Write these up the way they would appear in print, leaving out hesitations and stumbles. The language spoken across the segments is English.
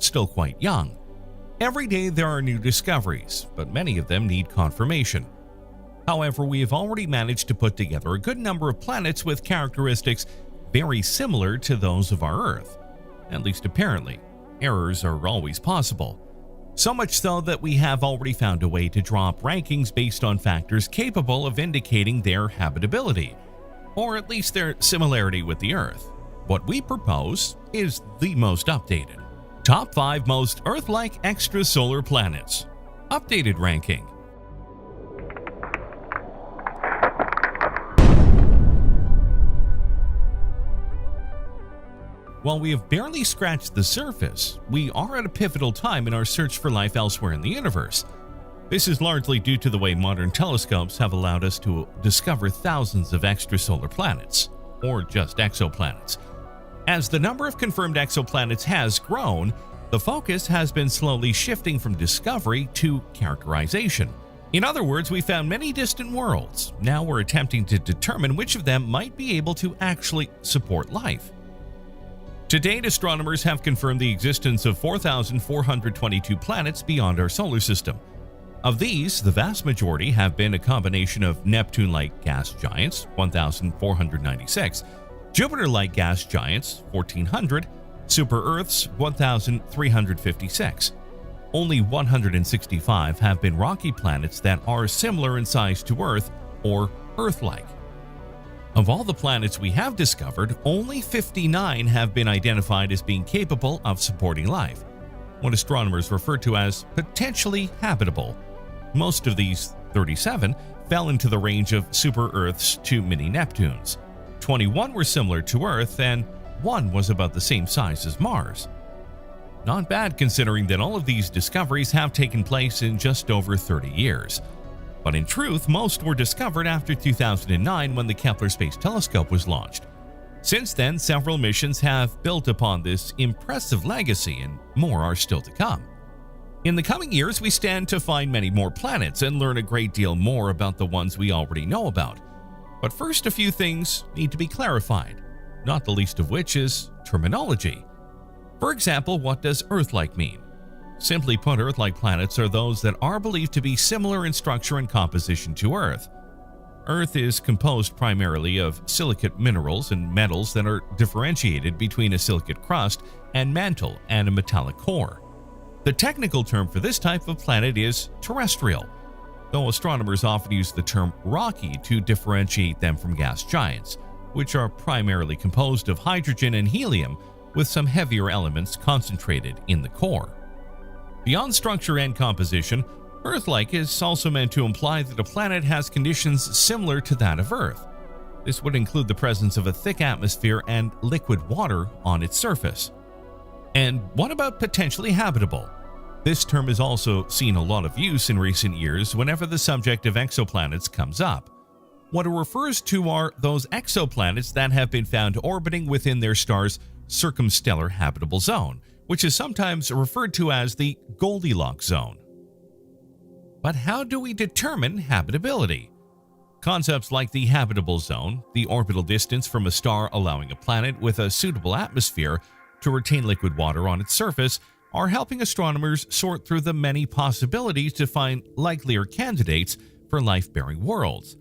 still quite young. Every day there are new discoveries, but many of them need confirmation. However, we have already managed to put together a good number of planets with characteristics very similar to those of our Earth. At least apparently. Errors are always possible. So much so that we have already found a way to draw up rankings based on factors capable of indicating their habitability, or at least their similarity with the Earth. What we propose is the most updated. Top 5 most Earth-like extrasolar planets. Updated ranking. While we have barely scratched the surface, we are at a pivotal time in our search for life elsewhere in the universe. This is largely due to the way modern telescopes have allowed us to discover thousands of extrasolar planets, or just exoplanets. As the number of confirmed exoplanets has grown, the focus has been slowly shifting from discovery to characterization. In other words, we found many distant worlds. Now we're attempting to determine which of them might be able to actually support life. To date, astronomers have confirmed the existence of 4,422 planets beyond our solar system. Of these, the vast majority have been a combination of Neptune-like gas giants, 1,496, Jupiter-like gas giants, 1,400, super-Earths, 1,356. Only 165 have been rocky planets that are similar in size to Earth or Earth-like. Of all the planets we have discovered, only 59 have been identified as being capable of supporting life, what astronomers refer to as potentially habitable. Most of these, 37, fell into the range of super-Earths to mini-Neptunes. 21 were similar to Earth, and 1 was about the same size as Mars. Not bad considering that all of these discoveries have taken place in just over 30 years. But in truth, most were discovered after 2009 when the Kepler Space Telescope was launched. Since then, several missions have built upon this impressive legacy, and more are still to come. In the coming years, we stand to find many more planets and learn a great deal more about the ones we already know about. But first, a few things need to be clarified, not the least of which is terminology. For example, what does Earth-like mean? Simply put, Earth-like planets are those that are believed to be similar in structure and composition to Earth. Earth is composed primarily of silicate minerals and metals that are differentiated between a silicate crust and mantle and a metallic core. The technical term for this type of planet is terrestrial, though astronomers often use the term rocky to differentiate them from gas giants, which are primarily composed of hydrogen and helium with some heavier elements concentrated in the core. Beyond structure and composition, Earth-like is also meant to imply that a planet has conditions similar to that of Earth. This would include the presence of a thick atmosphere and liquid water on its surface. And what about potentially habitable? This term has also seen a lot of use in recent years whenever the subject of exoplanets comes up. What it refers to are those exoplanets that have been found orbiting within their star's circumstellar habitable zone, which is sometimes referred to as the Goldilocks zone. But how do we determine habitability? Concepts like the habitable zone, the orbital distance from a star allowing a planet with a suitable atmosphere to retain liquid water on its surface, are helping astronomers sort through the many possibilities to find likelier candidates for life-bearing worlds.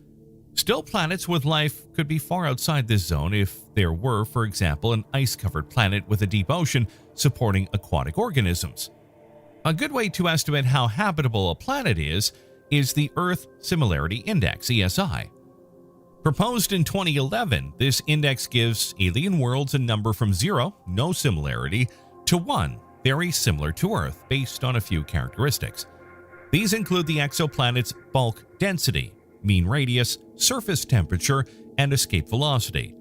Still, planets with life could be far outside this zone if there were, for example, an ice-covered planet with a deep ocean supporting aquatic organisms. A good way to estimate how habitable a planet is the Earth Similarity Index, ESI. Proposed in 2011, this index gives alien worlds a number from 0, no similarity, to 1, very similar to Earth, based on a few characteristics. These include the exoplanet's bulk density, mean radius, surface temperature, and escape velocity.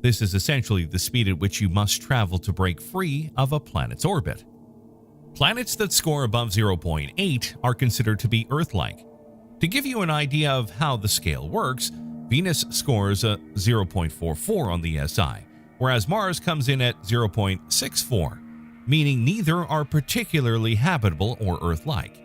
This is essentially the speed at which you must travel to break free of a planet's orbit. Planets that score above 0.8 are considered to be Earth-like. To give you an idea of how the scale works, Venus scores a 0.44 on the ESI, whereas Mars comes in at 0.64, meaning neither are particularly habitable or Earth-like.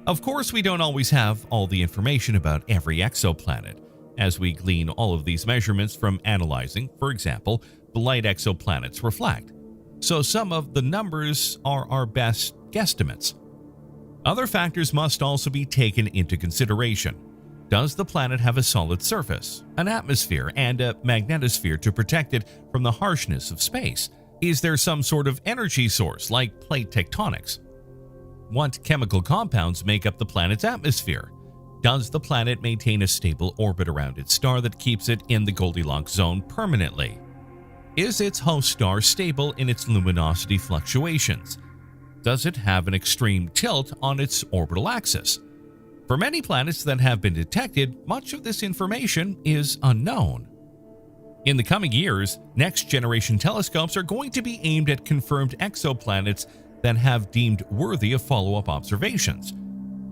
Of course, we don't always have all the information about every exoplanet, as we glean all of these measurements from analyzing, for example, the light exoplanets reflect. so some of the numbers are our best guesstimates. Other factors must also be taken into consideration. Does the planet have a solid surface, an atmosphere, and a magnetosphere to protect it from the harshness of space? Is there some sort of energy source like plate tectonics? What chemical compounds make up the planet's atmosphere? Does the planet maintain a stable orbit around its star that keeps it in the Goldilocks zone permanently? Is its host star stable in its luminosity fluctuations? Does it have an extreme tilt on its orbital axis? For many planets that have been detected, much of this information is unknown. In the coming years, next-generation telescopes are going to be aimed at confirmed exoplanets that have deemed worthy of follow-up observations.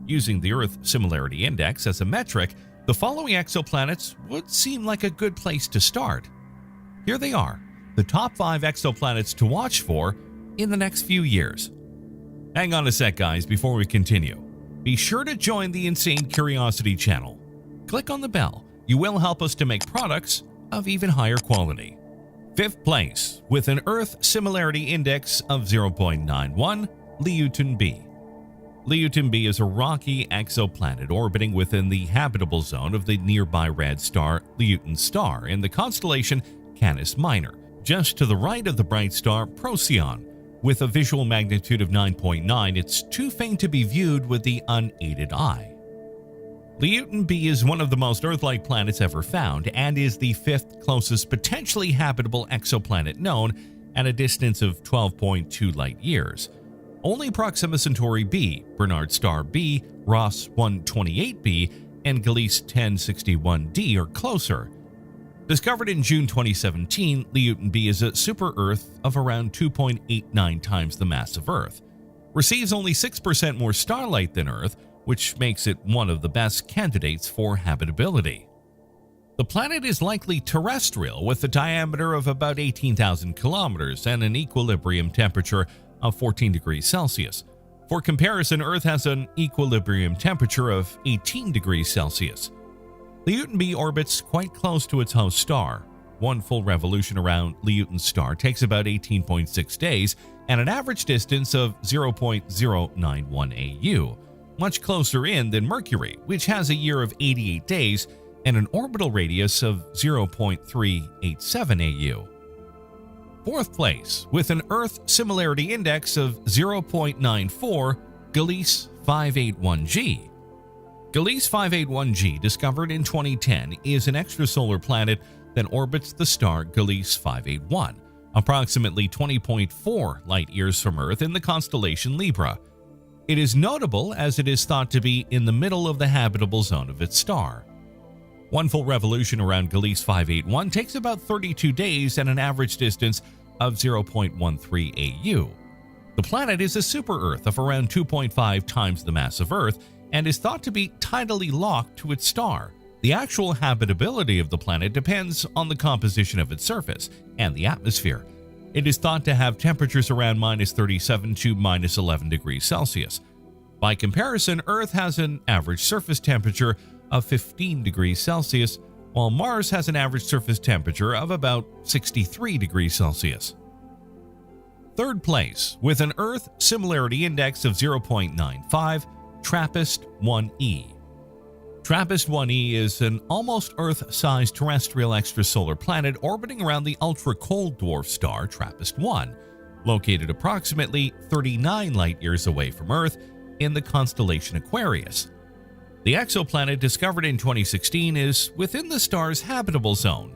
Using the Earth Similarity Index as a metric, the following exoplanets would seem like a good place to start. Here they are, the top 5 exoplanets to watch for in the next few years. Hang on a sec, guys, before we continue. Be sure to join the Insane Curiosity channel. Click on the bell. You will help us to make products of even higher quality. 5th place, with an Earth Similarity Index of 0.91, Liyutan b. Liyutan b is a rocky exoplanet orbiting within the habitable zone of the nearby red star Liyutan star in the constellation Canis Minor, just to the right of the bright star Procyon. With a visual magnitude of 9.9, it's too faint to be viewed with the unaided eye. Liyutan b is one of the most Earth-like planets ever found and is the 5th closest potentially habitable exoplanet known at a distance of 12.2 light-years. Only Proxima Centauri b, Barnard Star b, Ross 128b, and Gliese 1061d are closer. Discovered in June 2017, Liyutan b is a super-Earth of around 2.89 times the mass of Earth. Receives only 6% more starlight than Earth, which makes it one of the best candidates for habitability. The planet is likely terrestrial with a diameter of about 18,000 kilometers and an equilibrium temperature of 14 degrees Celsius. For comparison, Earth has an equilibrium temperature of 18 degrees Celsius. Liyutan b orbits quite close to its host star. One full revolution around Liyutan's star takes about 18.6 days and an average distance of 0.091 AU, much closer in than Mercury, which has a year of 88 days and an orbital radius of 0.387 AU. 4th place, with an Earth Similarity Index of 0.94, Gliese 581g. Gliese 581g, discovered in 2010, is an extrasolar planet that orbits the star Gliese 581, approximately 20.4 light-years from Earth in the constellation Libra. It is notable as it is thought to be in the middle of the habitable zone of its star. One full revolution around Gliese 581 takes about 32 days and an average distance of 0.13 AU. The planet is a super-Earth of around 2.5 times the mass of Earth and is thought to be tidally locked to its star. The actual habitability of the planet depends on the composition of its surface and the atmosphere. It is thought to have temperatures around -37 to -11 degrees Celsius. By comparison, Earth has an average surface temperature of 15 degrees Celsius, while Mars has an average surface temperature of about 63 degrees Celsius. 3rd place, with an Earth Similarity Index of 0.95, TRAPPIST-1e. TRAPPIST-1e is an almost Earth-sized terrestrial extrasolar planet orbiting around the ultra-cold dwarf star TRAPPIST-1, located approximately 39 light-years away from Earth in the constellation Aquarius. The exoplanet discovered in 2016 is within the star's habitable zone,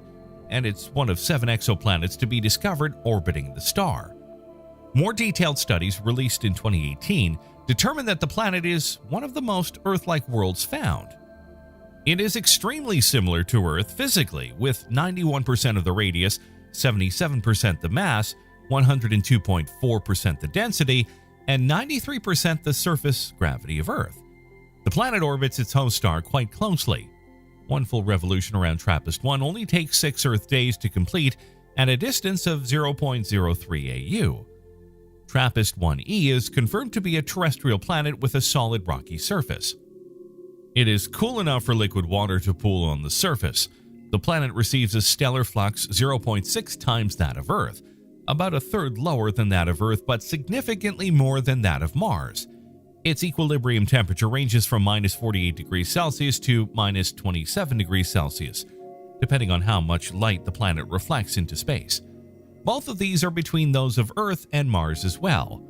and it's one of 7 exoplanets to be discovered orbiting the star. More detailed studies released in 2018 determined that the planet is one of the most Earth-like worlds found. It is extremely similar to Earth physically, with 91% of the radius, 77% the mass, 102.4% the density, and 93% the surface gravity of Earth. The planet orbits its host star quite closely. One full revolution around TRAPPIST-1 only takes 6 Earth days to complete at a distance of 0.03 AU. TRAPPIST-1e is confirmed to be a terrestrial planet with a solid rocky surface. It is cool enough for liquid water to pool on the surface. The planet receives a stellar flux 0.6 times that of Earth, about a third lower than that of Earth, but significantly more than that of Mars. Its equilibrium temperature ranges from minus 48 degrees Celsius to minus 27 degrees Celsius, depending on how much light the planet reflects into space. Both of these are between those of Earth and Mars as well.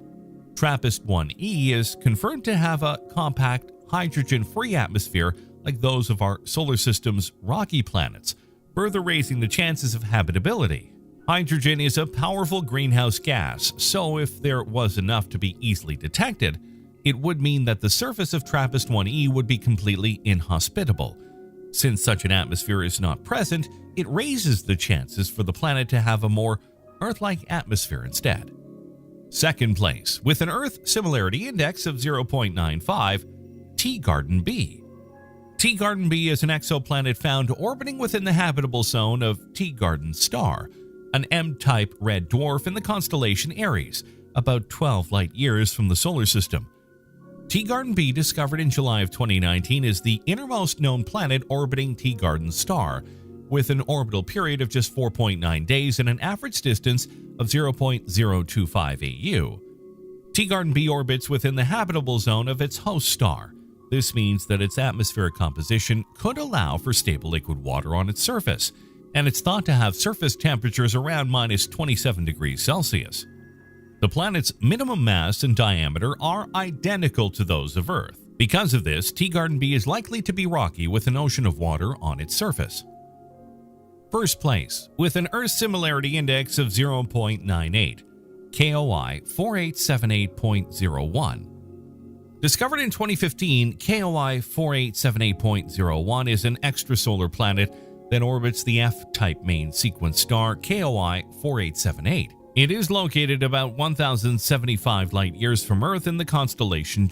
TRAPPIST-1e is confirmed to have a compact, hydrogen-free atmosphere like those of our solar system's rocky planets, further raising the chances of habitability. Hydrogen is a powerful greenhouse gas, so if there was enough to be easily detected, it would mean that the surface of TRAPPIST-1e would be completely inhospitable. Since such an atmosphere is not present, it raises the chances for the planet to have a more Earth-like atmosphere instead. Second place, with an Earth Similarity Index of 0.95, Teegarden B. Teegarden B is an exoplanet found orbiting within the habitable zone of Teegarden Star, an M-type red dwarf in the constellation Aries, about 12 light-years from the solar system. Teegarden B, discovered in July of 2019, is the innermost known planet orbiting Teegarden Star, with an orbital period of just 4.9 days and an average distance of 0.025 AU. Teegarden B orbits within the habitable zone of its host star. This means that its atmospheric composition could allow for stable liquid water on its surface, and it's thought to have surface temperatures around minus 27 degrees Celsius. The planet's minimum mass and diameter are identical to those of Earth. Because of this, Teegarden B is likely to be rocky with an ocean of water on its surface. First place, with an Earth Similarity Index of 0.98, KOI 4878.01. Discovered in 2015, KOI 4878.01 is an extrasolar planet that orbits the F-type main sequence star KOI 4878. It is located about 1,075 light-years from Earth in the constellation